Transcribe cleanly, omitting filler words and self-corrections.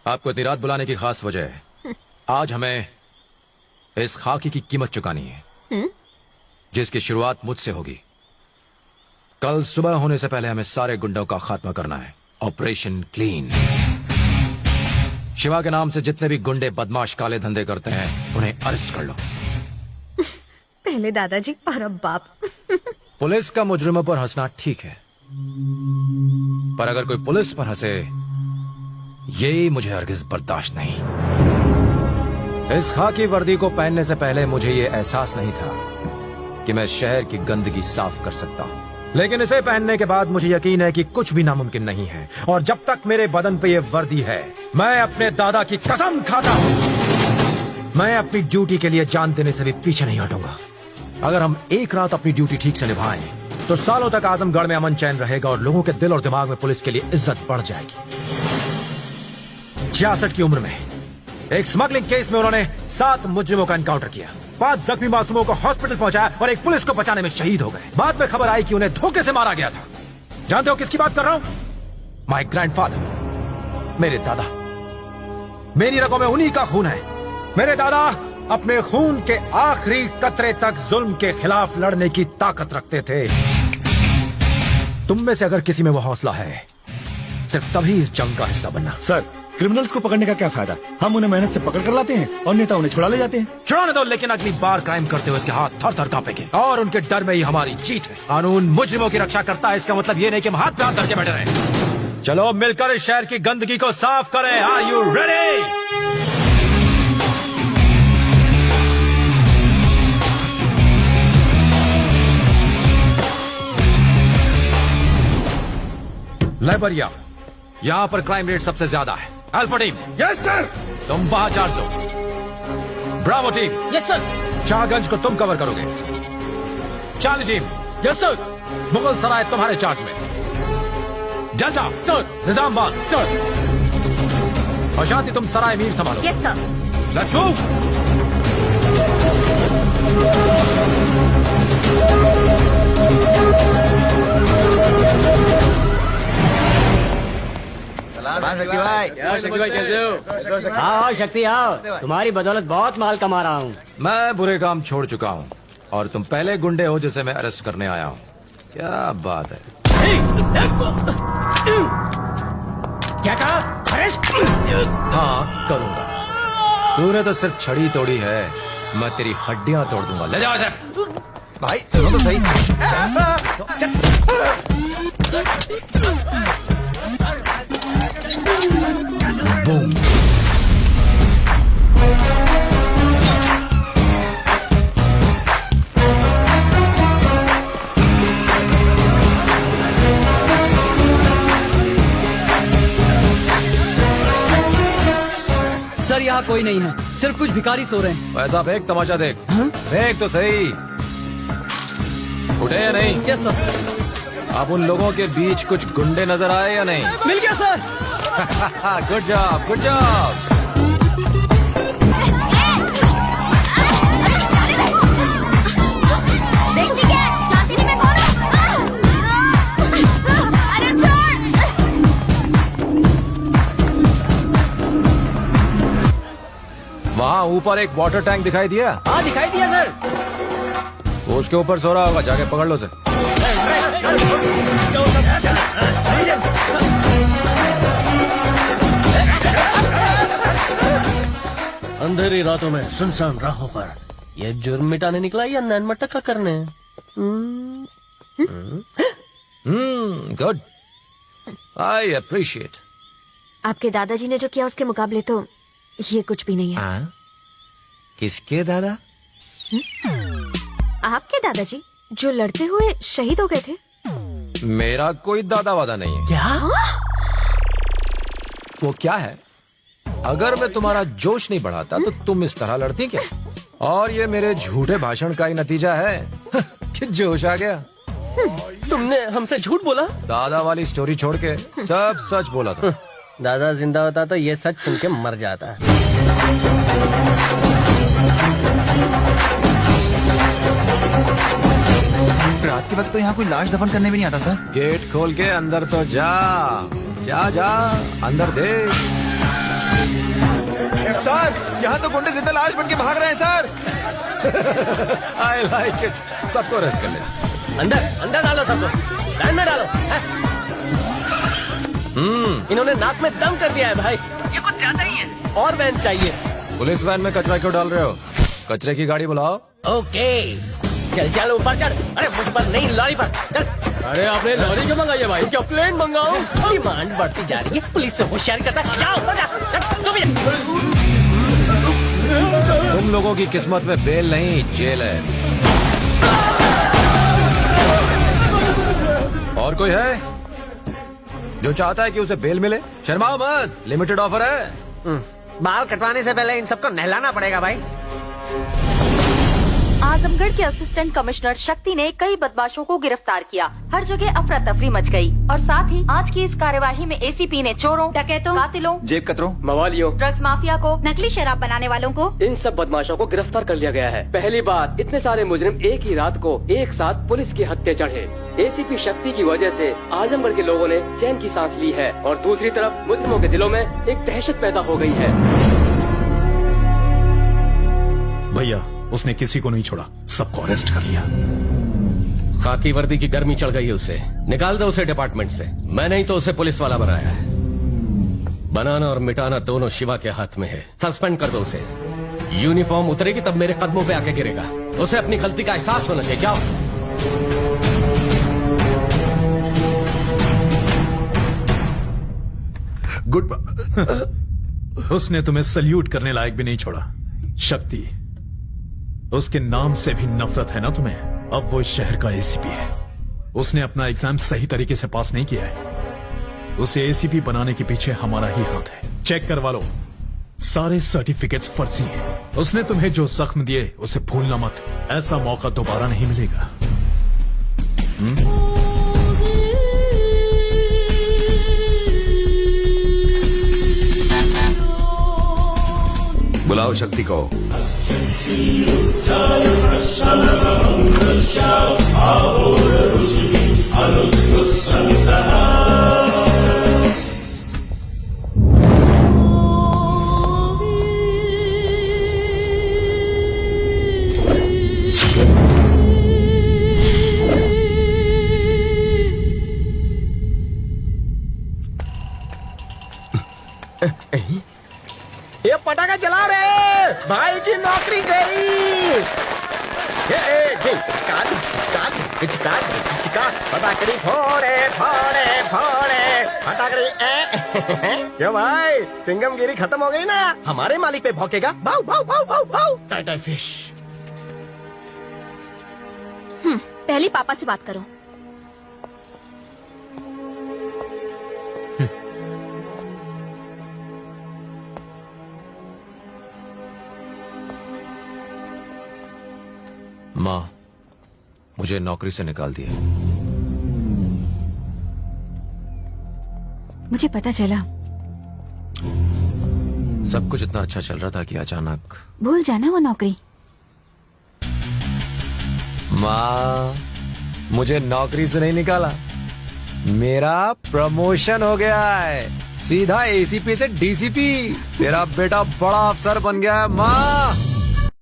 आपको इतनी रात बुलाने की खास वजह है। आज हमें इस खाकी की कीमत चुकानी है, जिसकी शुरुआत मुझसे होगी। कल सुबह होने से पहले हमें सारे गुंडों का खात्मा करना है। Operation clean. शिवा के नाम से जितने भी गुंडे बदमाश काले धंधे करते हैं उन्हें अरेस्ट कर लो। पहले दादाजी और अब बाप। पुलिस का मुजरिमों पर हंसना ठीक है, पर अगर कोई पुलिस पर हंसे ये मुझे हरगिज बर्दाश्त नहीं। इस खाकी वर्दी को पहनने से पहले मुझे ये एहसास नहीं था कि मैं शहर की गंदगी साफ कर सकता हूं, लेकिन इसे पहनने के बाद मुझे यकीन है कि कुछ भी नामुमकिन नहीं है। और जब तक मेरे बदन पे ये वर्दी है, मैं अपने दादा की कसम खाता हूं, मैं अपनी ड्यूटी के लिए जान देने से भी पीछे नहीं हटूंगा। अगर हम एक रात अपनी ड्यूटी ठीक से निभाएं तो सालों तक आजमगढ़ में अमन चैन रहेगा और लोगों के दिल और दिमाग में पुलिस के लिए इज्जत बढ़ जाएगी। 66 की उम्र में एक स्मगलिंग केस में उन्होंने 7 मुजरिमों का एनकाउंटर किया, 5 जख्मी मासूमों को हॉस्पिटल पहुंचाया और एक पुलिस को बचाने में शहीद हो गए। बाद में खबर आई कि उन्हें धोखे से मारा गया था। जानते हो किसकी बात कर रहा हूं? माय ग्रैंडफादर, मेरे दादा। मेरी रगों में उन्हीं का खून है। मेरे दादा अपने खून के आखिरी कतरे तक जुल्म के खिलाफ लड़ने की ताकत रखते थे। तुम में से अगर किसी में वो हौसला है, सिर्फ तभी इस जंग का हिस्सा बनना। सर, क्रिमिनल्स को पकड़ने का क्या फायदा? हम उन्हें मेहनत से पकड़ कर लाते हैं और नेता उन्हें छुड़ा ले जाते हैं। छुड़ाने दो, लेकिन अगली बार कायम करते हुए इसके हाथ थर थर कांपेंगे और उनके डर में ही हमारी जीत है। कानून मुजरिमों की रक्षा करता है, इसका मतलब ये नहीं कि हम हाथ पे हाथ धर के बैठे रहे। चलो मिलकर इस शहर की गंदगी को साफ करें। Are you ready? लाइबरिया, यहाँ पर क्राइम रेट सबसे ज्यादा है। Alpha team, yes sir. तुम वहां चार्ज दो। Bravo team, yes sir. Shahganj को तुम कवर करोगे। Charlie team, yes sir. Mughal Sarai तुम्हारे चार्ज में। Delta sir. निजामबाद सर। और शांति तुम सराय मीर संभालो। Yes sir. Let's move. Shakti भाई कैसे हो? हाँ शक्ति आओ, तुम्हारी बदौलत बहुत माल कमा रहा हूँ। मैं बुरे काम छोड़ चुका हूँ और तुम पहले गुंडे हो जिसे मैं अरेस्ट करने आया हूँ। क्या बात है? क्या कहा? अरेस्ट? हाँ करूँगा। तूने तो सिर्फ छड़ी तोड़ी है, मैं तेरी हड्डियाँ तोड़ दूंगा। ले जाओ इसे। भाई सुनो तो सही। बूम। सर यहाँ कोई नहीं है, सिर्फ कुछ भिखारी सो रहे हैं। ऐसा फेंक, तमाशा देख। देख तो सही, उठे या नहीं? Yes sir. अब उन लोगों के बीच कुछ गुंडे नजर आए या नहीं? मिल गया sir. Good job, good job. देखती क्या? जानती नहीं मैं कौन हूँ? अरे छोड़! वहाँ ऊपर एक वाटर टैंक दिखाई दिया? हाँ दिखाई दिया सर। वो उसके ऊपर सो रहा होगा, जाके पकड़ लो उसे। अंधेरी रातों में सुनसान राहों पर ये जुर्म मिटाने निकला या नैन मटका करने? Good, I appreciate. आपके दादाजी ने जो किया उसके मुकाबले तो ये कुछ भी नहीं है। किसके दादा? आपके दादाजी जो लड़ते हुए शहीद हो गए थे। मेरा कोई दादा वादा नहीं है। क्या? वो क्या है? अगर मैं तुम्हारा जोश नहीं बढ़ाता तो तुम इस तरह लड़ती क्या? और ये मेरे झूठे भाषण का ही नतीजा है कि जोश आ गया। तुमने हमसे झूठ बोला? दादा वाली स्टोरी छोड़ के सब सच बोला था। दादा जिंदा होता तो ये सच सुन के मर जाता। रात के वक्त तो यहाँ कोई लाश दफन करने भी नहीं आता सर। गेट खोल के अंदर तो जा जा जा, अंदर देख। यहाँ तो गुंडे जिंदा लाश बन के भाग रहे हैं सर। I like it. सबको अरेस्ट कर ले। अंदर अंदर डालो सबको, वैन में डालो। इन्होंने नाक में दम कर दिया है भाई, ये कुछ ज्यादा ही है। और वैन चाहिए। पुलिस वैन में कचरा क्यों डाल रहे हो? कचरे की गाड़ी बुलाओ। ओके चल चल ऊपर चढ़। अरे मुझ पर नहीं, लॉरी पर चल। अरे आपने लॉरी क्यों मंगाई है भाई? क्या प्लेन मंगाऊं? डिमांड बढ़ती जा रही है, पुलिस से होशियारी करता है। जाओ ऊपर जा, चल, तू भी जा। तुम लोगों की किस्मत में बेल नहीं, जेल है। और कोई है जो चाहता है कि उसे बेल मिले? शर्माओ मत, लिमिटेड ऑफर है। बाल कटवाने से पहले इन सबको नहलाना पड़ेगा भाई। आजमगढ़ के असिस्टेंट कमिश्नर शक्ति ने कई बदमाशों को गिरफ्तार किया। हर जगह अफरा तफरी मच गई। और साथ ही आज की इस कार्यवाही में एसीपी ने चोरों, डकैतों, कातिलों, जेब कतरों, मवालियों, ड्रग्स माफिया को, नकली शराब बनाने वालों को, इन सब बदमाशों को गिरफ्तार कर लिया गया है। पहली बात, इतने सारे मुजरिम एक ही रात को एक साथ पुलिस के हत्थे चढ़े। एसीपी शक्ति की वजह से आजमगढ़ के लोगों ने चैन की सांस ली है और दूसरी तरफ मुजरिमों के दिलों में एक दहशत पैदा हो गई है। भैया उसने किसी को नहीं छोड़ा, सबको अरेस्ट कर लिया। खाकी वर्दी की गर्मी चढ़ गई है उसे। निकाल दो उसे डिपार्टमेंट से। मैंने ही तो उसे पुलिस वाला बनाया है। बनाना और मिटाना दोनों शिवा के हाथ में है। सस्पेंड कर दो उसे। यूनिफॉर्म उतरेगी तब मेरे कदमों पे आके गिरेगा। उसे अपनी गलती का एहसास होना चाहिए। जाओ। गुड। उसने तुम्हें सल्यूट करने लायक भी नहीं छोड़ा। शक्ति, उसके नाम से भी नफरत है ना तुम्हें। अब वो इस शहर का एसीपी है। उसने अपना एग्जाम सही तरीके से पास नहीं किया है। उसे एसीपी बनाने के पीछे हमारा ही हाथ है। चेक करवा लो, सारे सर्टिफिकेट्स फर्जी हैं। उसने तुम्हें जो जख्म दिए उसे भूलना मत। ऐसा मौका दोबारा नहीं मिलेगा। बुलाओ शक्ति को। ये पटाखा चला रहे, भाई की नौकरी गई। पटाखड़ी फोड़े फोड़े फोड़े पटाखड़ी। क्यों भाई, सिंगम गिरी खत्म हो गई ना? हमारे मालिक पे भौंकेगा। भाव भाव भाव भाव भाव। टाटा फिश। पहले पापा से बात करो। माँ, मुझे नौकरी से निकाल दिया। मुझे पता चला। सब कुछ इतना अच्छा चल रहा था कि अचानक। भूल जाना वो नौकरी। माँ, मुझे नौकरी से नहीं निकाला, मेरा प्रमोशन हो गया है। सीधा एसीपी से डीसीपी। तेरा बेटा बड़ा अफसर बन गया है माँ।